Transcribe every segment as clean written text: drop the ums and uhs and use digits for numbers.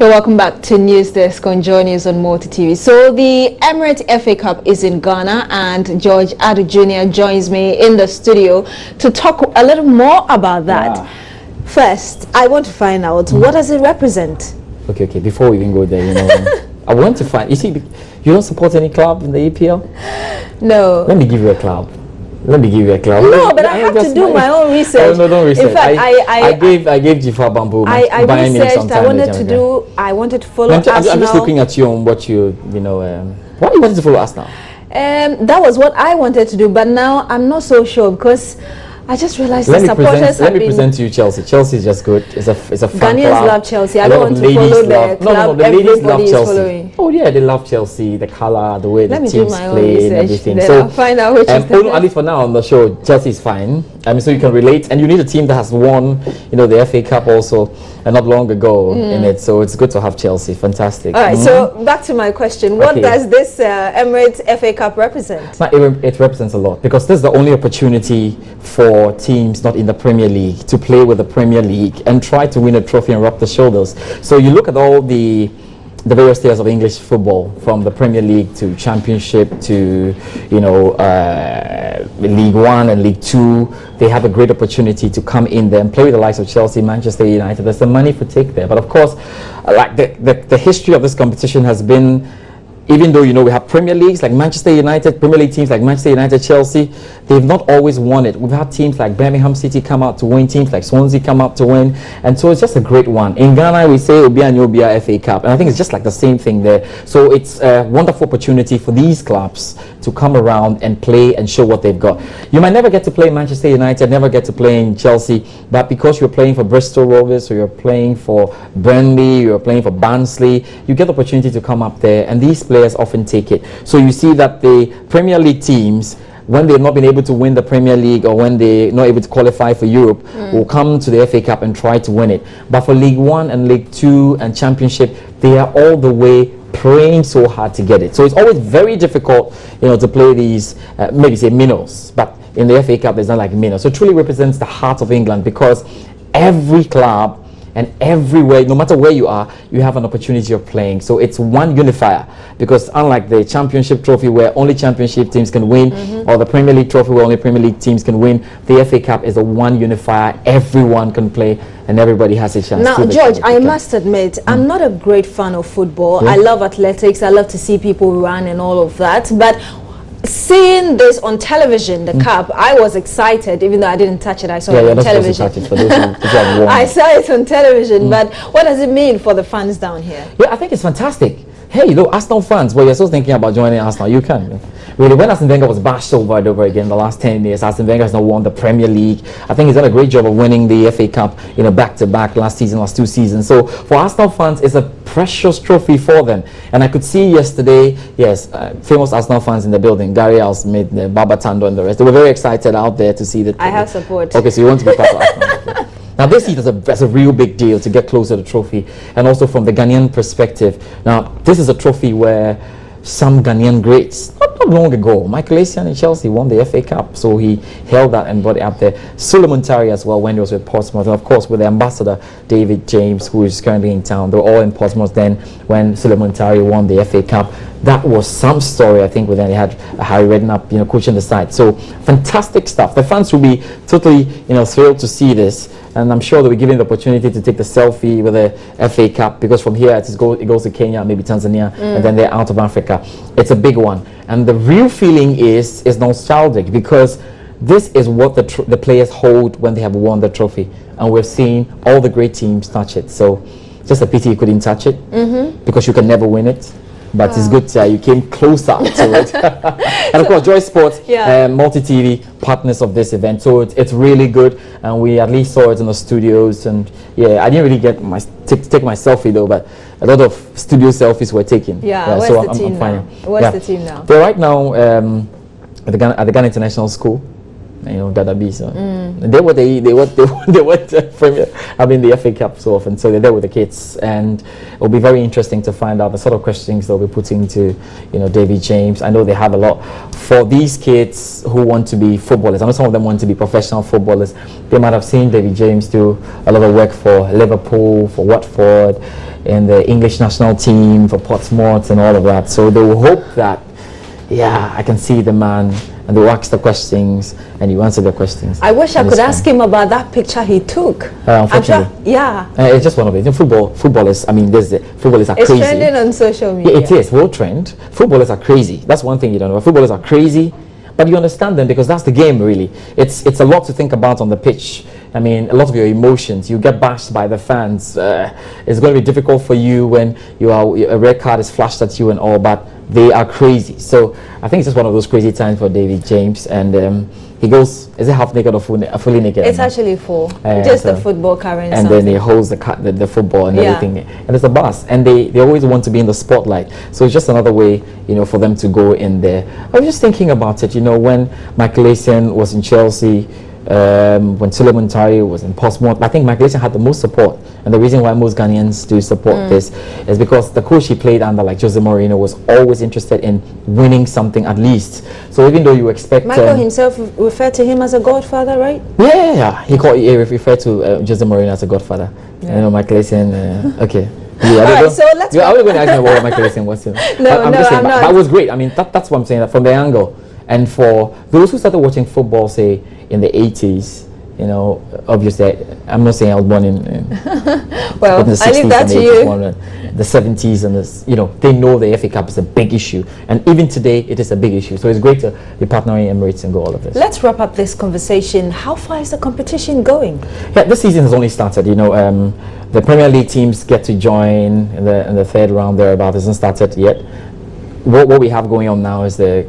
You're welcome back to News Desk on Joy News on Multi TV. So the Emirates FA Cup is in Ghana, and George Adu Jr. joins me in the studio to talk a little more about that. Yeah. First, I want to find out what does it represent? Okay. Before we even go there, I want to find. You see, you don't support any club in the EPL? No. Let me give you a club. No, but I have to do my own research. Oh, no, don't research. In fact, I gave Jifa Bamboo. I researched. I wanted to follow Arsenal. I'm just looking at you on what why you wanted to follow Arsenal? That was what I wanted to do, but now I'm not so sure because I just realized the supporters have been... Let me present to you Chelsea. Chelsea is just good. It's a fan Ghanaians club. love Chelsea. I don't want to follow the club. The ladies love Chelsea. Following. Oh yeah, they love Chelsea. The color, the way the teams play, and everything. Then so I'll find out which is the best. At least for now on the show, Chelsea is fine. So you can relate, and you need a team that has won, the FA Cup also, and not long ago in it. So it's good to have Chelsea. Fantastic. All right. So back to my question: what does this Emirates FA Cup represent? It represents a lot because this is the only opportunity for teams not in the Premier League to play with the Premier League and try to win a trophy and rub the shoulders. So you look at all the various tiers of English football, from the Premier League to Championship to League One and League Two. They have a great opportunity to come in there and play with the likes of Chelsea, Manchester United. There's some money for take there, but of course, like the history of this competition has been, even though we have Premier Leagues like Manchester United, Premier League teams like Manchester United, Chelsea, they've not always won it. We've had teams like Birmingham City come out to win, teams like Swansea come out to win, and so it's just a great one. In Ghana, we say Obi and Obia FA Cup, and I think it's just like the same thing there. So it's a wonderful opportunity for these clubs to come around and play and show what they've got. You might never get to play Manchester United, never get to play in Chelsea, but because you're playing for Bristol Rovers, or you're playing for Burnley, you're playing for Barnsley, you get the opportunity to come up there, and these players often take it. So you see that the Premier League teams, when they've not been able to win the Premier League or when they're not able to qualify for Europe, will come to the FA Cup and try to win it. But for League One and League Two and Championship, they are all the way praying so hard to get it. So it's always very difficult, to play these, maybe say minnows, but in the FA Cup, there's not like minnows. So it truly represents the heart of England because every club and everywhere, no matter where you are, you have an opportunity of playing. So it's one unifier, because unlike the Championship trophy where only Championship teams can win, or the Premier League trophy where only Premier League teams can win, the FA Cup is a one unifier. Everyone can play and everybody has a chance. Now, George, I must admit, I'm not a great fan of football. I love athletics. I love to see people run and all of that. But seeing this on television, the cup, I was excited, even though I didn't touch it. I saw it on television. I saw it on television, but what does it mean for the fans down here? Yeah, I think it's fantastic. Hey, Arsenal fans, well, you're still thinking about joining Arsenal, you can. Really, when Arsene Wenger was bashed over and over again the last 10 years, Arsene Wenger has now won the Premier League. I think he's done a great job of winning the FA Cup, back-to-back last 2 seasons. So for Arsenal fans, it's a precious trophy for them. And I could see yesterday, famous Arsenal fans in the building, Gary Alsmith, Baba Tando and the rest. They were very excited out there to see that. I have support. Okay, so you want to be part of Arsenal. Okay. Now, they see it as a real big deal to get closer to the trophy, and also from the Ghanaian perspective. Now, this is a trophy where some Ghanaian greats, not long ago, Michael Essien in Chelsea won the FA Cup, so he held that and brought it up there. Suleiman Tari as well when he was with Portsmouth, and of course with the ambassador David James, who is currently in town. They were all in Portsmouth then when Suleiman Tari won the FA Cup. That was some story, I think, when they had Harry Redknapp, coaching the side. So fantastic stuff. The fans will be totally, thrilled to see this, and I'm sure they'll be given the opportunity to take the selfie with the FA Cup, because from here it goes to Kenya, maybe Tanzania, and then they're out of Africa. It's a big one, and the real feeling is nostalgic, because this is what the players hold when they have won the trophy, and we're seeing all the great teams touch it. So just a pity you couldn't touch it, because you can never win it. But it's good you came closer to it. And of course, Joy Sports, Multi TV, partners of this event. So it's really good, and we at least saw it in the studios. And I didn't really get take my selfie though, but a lot of studio selfies were taken. Where's so the team now? Where's the team now? They're right now at the Ghana International School. gotta be. So they were the Premier, I mean the FA Cup so often. So they're there with the kids, and it'll be very interesting to find out the sort of questions they'll be putting to David James. I know they have a lot for these kids who want to be footballers. I know some of them want to be professional footballers. They might have seen David James do a lot of work for Liverpool, for Watford, and the English national team, for Portsmouth, and all of that. So they will hope that, yeah, I can see the man, and they will ask the questions, and you answer the questions. I wish I could ask him about that picture he took. Unfortunately, yeah. It's just one of it. Footballers, I mean, footballers are crazy. It's trending on social media. Yeah, it is, world trend. Footballers are crazy. That's one thing you don't know. Footballers are crazy, but you understand them because that's the game, really. It's a lot to think about on the pitch. I mean, a lot of your emotions. You get bashed by the fans. It's going to be difficult for you when a red card is flashed at you and all, but they are crazy. So I think it's just one of those crazy times for David James, and he goes, is it half naked or fully naked? It's actually full, just the football carrying and something. then he holds the football and everything, and it's a bus, and they always want to be in the spotlight. So it's just another way, for them to go in there. I was just thinking about it, when Michael Essien was in Chelsea, when Suleiman Tari was in Portsmouth, I think Michael Essien had the most support, and the reason why most Ghanaians do support this is because the coach he played under, like Jose Mourinho, was always interested in winning something at least. So even though you expect Michael himself referred to him as a godfather, right? Yeah. He referred to Jose Mourinho as a godfather. Michael Essien. Okay. Yeah, Alright, so let's. I was going to ask you what Michael Essien was. I'm just saying, not. That was great. I mean, that's what I'm saying. That from the angle, and for those who started watching football, say in the 80s, obviously I'm not saying I was born in well, the 60s, I leave that to you. The 70s and this, they know the FA Cup is a big issue, and even today it is a big issue. So it's great to be partnering Emirates and go all of this. Let's wrap up this conversation. How far is the competition going? Yeah, this season has only started. The Premier League teams get to join in the third round thereabout. It hasn't started yet. What we have going on now is the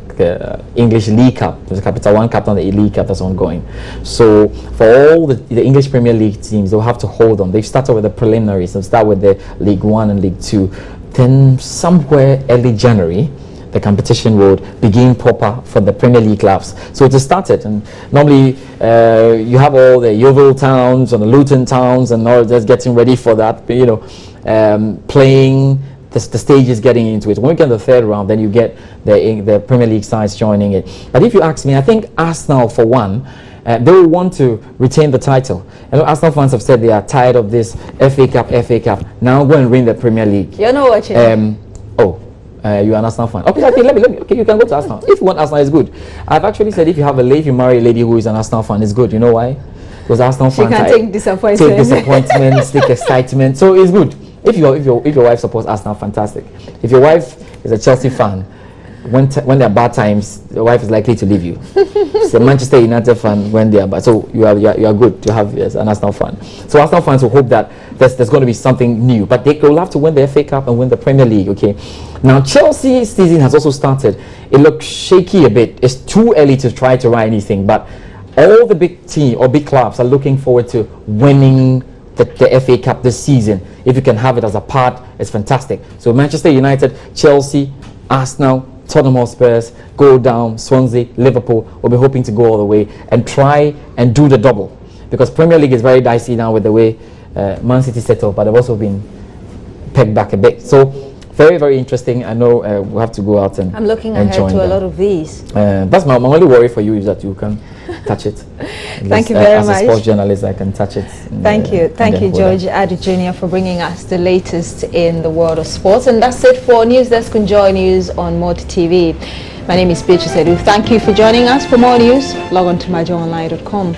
English League Cup. There's a Capital One Cup and the League Cup that's ongoing. So for all the English Premier League teams, they'll have to hold on. They've started with the preliminaries. They'll start with the League One and League Two. Then somewhere early January, the competition would begin proper for the Premier League clubs. So it has started, and normally you have all the Yeovil towns and the Luton towns and all just getting ready for that. Playing. The stage is getting into it. When we get the third round, then you get the Premier League sides joining it. But if you ask me, I think Arsenal, for one, they will want to retain the title. And Arsenal fans have said they are tired of this FA Cup. Now go and win the Premier League. You're not watching. You're an Arsenal fan. Okay, let me. Okay, you can go to Arsenal. If you want Arsenal, it's good. I've actually said if you marry a lady who is an Arsenal fan, it's good. You know why? Because Arsenal fans take disappointments, take excitement. So it's good. If your wife supports Arsenal, fantastic. If your wife is a Chelsea fan, when there are bad times, your wife is likely to leave you. She's a Manchester United fan when they are bad. So you are good to have as an Arsenal fan. So Arsenal fans will hope that there's going to be something new. But they will have to win the FA Cup and win the Premier League. Okay. Now Chelsea's season has also started. It looks shaky a bit. It's too early to try to write anything. But all the big clubs are looking forward to winning the FA Cup this season. If you can have it as a part, it's fantastic. So Manchester United, Chelsea, Arsenal, Tottenham Hotspur go down, Swansea, Liverpool will be hoping to go all the way and try and do the double, because Premier League is very dicey now with the way Man City settled, but they've also been pegged back a bit. So very, very interesting. I know we'll have to go out and I'm looking ahead to a lot of these. That's my only worry for you, is that you can touch it. Thank you very much. As a sports journalist, I can touch it. Thank you, George Adu Jr., for bringing us the latest in the world of sports. And that's it for News Desk. Enjoy news on Mod TV. My name is Beatrice Edu. Thank you for joining us. For more news, log on to myjoyonline.com.